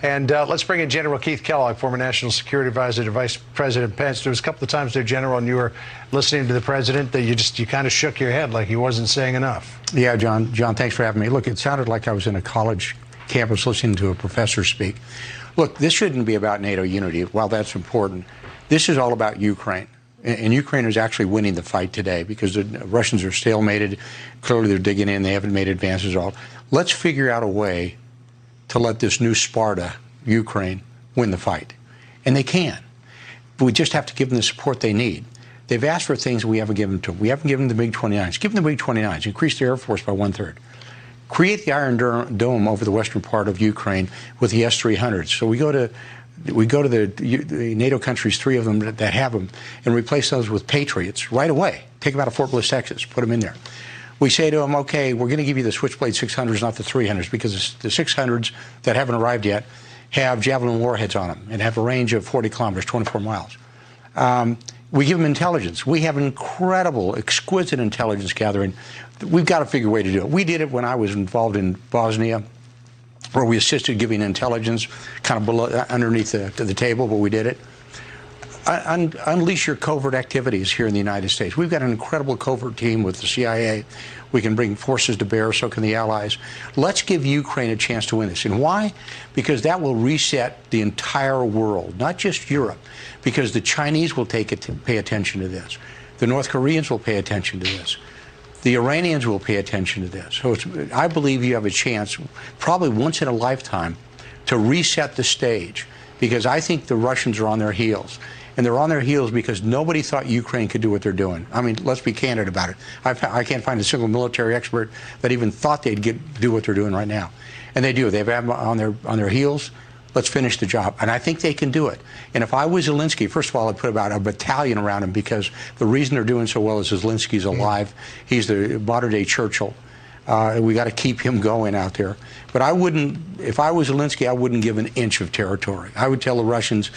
And let's bring in General Keith Kellogg, former National Security Advisor to Vice President Pence. There was a couple of times there, General, and you were listening to the president that you kind of shook your head like he wasn't saying enough. Yeah, John, thanks for having me. Look, it sounded like I was in a college campus listening to a professor speak. Look, this shouldn't be about NATO unity. While that's important, this is all about Ukraine. And Ukraine is actually winning the fight today because the Russians are stalemated. Clearly, they're digging in. They haven't made advances at all. Let's figure out a way to let this new Sparta, Ukraine, win the fight. And they can. But we just have to give them the support they need. They've asked for things we haven't given to them. We haven't given them the MiG-29s. Give them the MiG-29s. Increase the Air Force by 1/3. Create the Iron Dome over the western part of Ukraine with the S-300s. So we go to the NATO countries, 3 of them that have them, and replace those with Patriots right away. Take them out of Fort Bliss, Texas. Put them in there. We say to them, okay, we're going to give you the Switchblade 600s, not the 300s, because the 600s that haven't arrived yet have Javelin warheads on them and have a range of 40 kilometers, 24 miles. We give them intelligence. We have incredible, exquisite intelligence gathering. We've got to figure a way to do it. We did it when I was involved in Bosnia, where we assisted giving intelligence kind of below, underneath the table, but we did it. Unleash your covert activities here in the United States. We've got an incredible covert team with the CIA. We can bring forces to bear, so can the allies. Let's give Ukraine a chance to win this. And why? Because that will reset the entire world, not just Europe, because the Chinese will pay attention to this. The North Koreans will pay attention to this. The Iranians will pay attention to this. So I believe you have a chance, probably once in a lifetime, to reset the stage, because I think the Russians are on their heels. And they're on their heels because nobody thought Ukraine could do what they're doing. I mean, let's be candid about it. I can't find a single military expert that even thought they'd do what they're doing right now. And they do. They've had them on their heels. Let's finish the job. And I think they can do it. And if I was Zelensky, first of all, I'd put about a battalion around him, because the reason they're doing so well is Zelensky's alive. He's the modern-day Churchill. We got to keep him going out there. But I wouldn't, if I was Zelensky, I wouldn't give an inch of territory. I would tell the Russians,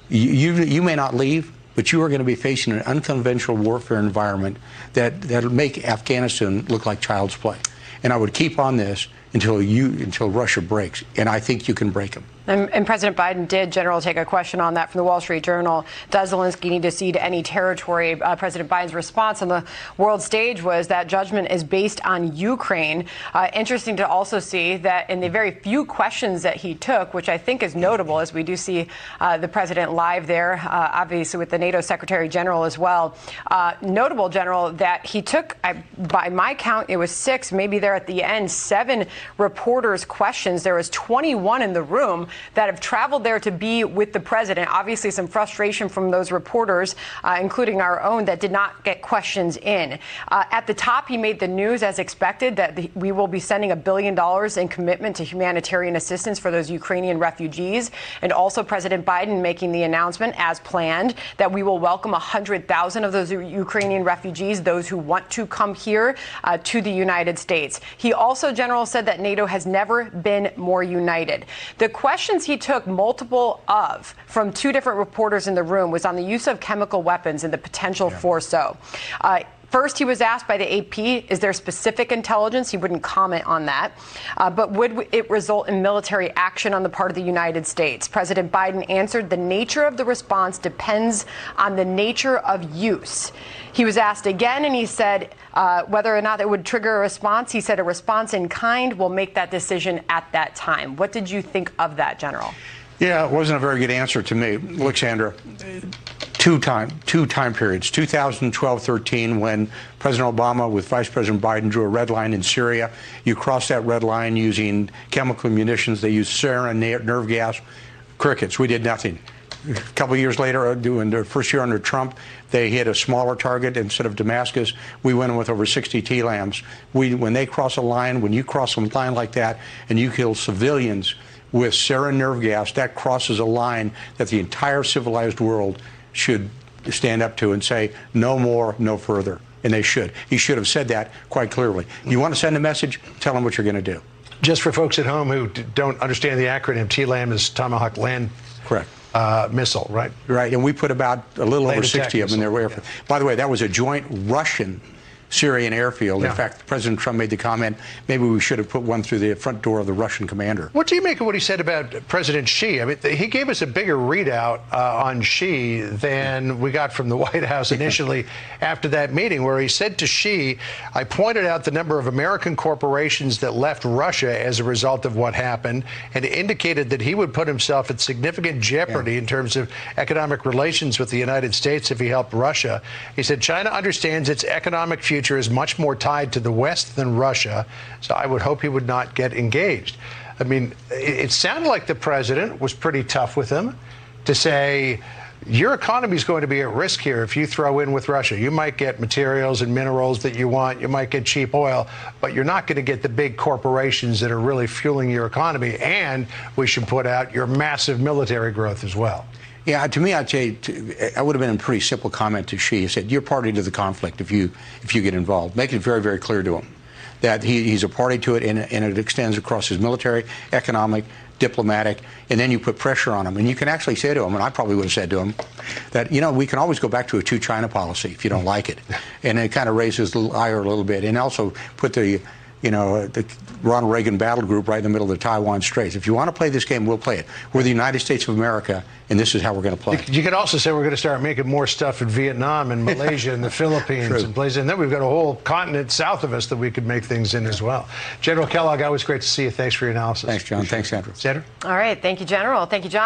you may not leave, but you are going to be facing an unconventional warfare environment that'll make Afghanistan look like child's play. And I would keep on this until Russia breaks, and I think you can break them. And President Biden did, General, take a question on that from the Wall Street Journal. Does Zelensky need to cede any territory? President Biden's response on the world stage was that judgment is based on Ukraine. Interesting to also see that in the very few questions that he took, which I think is notable, as we do see the president live there, obviously with the NATO Secretary General as well. Notable, General, that he took, by my count, it was 6, maybe there at the end, 7 reporters' questions. There was 21 in the room that have traveled there to be with the president. Obviously, some frustration from those reporters, including our own, that did not get questions in. At the top, he made the news as expected that we will be sending $1 billion in commitment to humanitarian assistance for those Ukrainian refugees. And also President Biden making the announcement, as planned, that we will welcome 100,000 of those Ukrainian refugees, those who want to come here to the United States. He also, General, said that NATO has never been more united. The questions he took multiple of from 2 different reporters in the room was on the use of chemical weapons and the potential for so. First, he was asked by the AP, is there specific intelligence? He wouldn't comment on that. But would it result in military action on the part of the United States? President Biden answered, the nature of the response depends on the nature of use. He was asked again, and he said whether or not it would trigger a response. He said a response in kind will make that decision at that time. What did you think of that, General? Yeah, it wasn't a very good answer to me, Alexandra. Two time periods, 2012-13, when President Obama with Vice President Biden drew a red line in Syria. You cross that red line using chemical munitions. They used sarin, nerve gas, crickets. We did nothing. A couple of years later, doing their first year under Trump, they hit a smaller target instead of Damascus. We went in with over 60 TLAMs. When they cross a line, when you cross a line like that and you kill civilians with sarin nerve gas, that crosses a line that the entire civilized world should stand up to and say, no more, no further. And they should. He should have said that quite clearly. You want to send a message? Tell them what you're going to do. Just for folks at home who don't understand the acronym, TLAM is Tomahawk Land Correct. Missile, right? Right, and we put about a little over 60 of them in their air. Yeah. By the way, that was a joint Russian Syrian airfield. Yeah. In fact, President Trump made the comment, maybe we should have put one through the front door of the Russian commander. What do you make of what he said about President Xi? I mean, he gave us a bigger readout on Xi than we got from the White House initially after that meeting, where he said to Xi, I pointed out the number of American corporations that left Russia as a result of what happened, and indicated that he would put himself at significant jeopardy in terms of economic relations with the United States if he helped Russia. He said China understands its economic future is much more tied to the West than Russia, so I would hope he would not get engaged. I mean, it sounded like the president was pretty tough with him to say, your economy is going to be at risk here if you throw in with Russia. You might get materials and minerals that you want. You might get cheap oil, but you're not going to get the big corporations that are really fueling your economy. And we should put out your massive military growth as well. Yeah, to me, I'd say I would have been a pretty simple comment to Xi. He said, you're party to the conflict if you get involved. Make it very, very clear to him that he's a party to it, and it extends across his military, economic, diplomatic, and then you put pressure on him. And you can actually say to him, and I probably would have said to him, that, you know, we can always go back to a two-China policy if you don't like it. And it kind of raises the ire a little bit. And also put the Ronald Reagan battle group right in the middle of the Taiwan Straits. If you want to play this game, we'll play it. We're the United States of America, and this is how we're going to play. You could also say we're going to start making more stuff in Vietnam and Malaysia and the Philippines and places. And then we've got a whole continent south of us that we could make things in as well. General Kellogg, always great to see you. Thanks for your analysis. Thanks, John. Thanks, Sandra. Sandra? All right. Thank you, General. Thank you, John.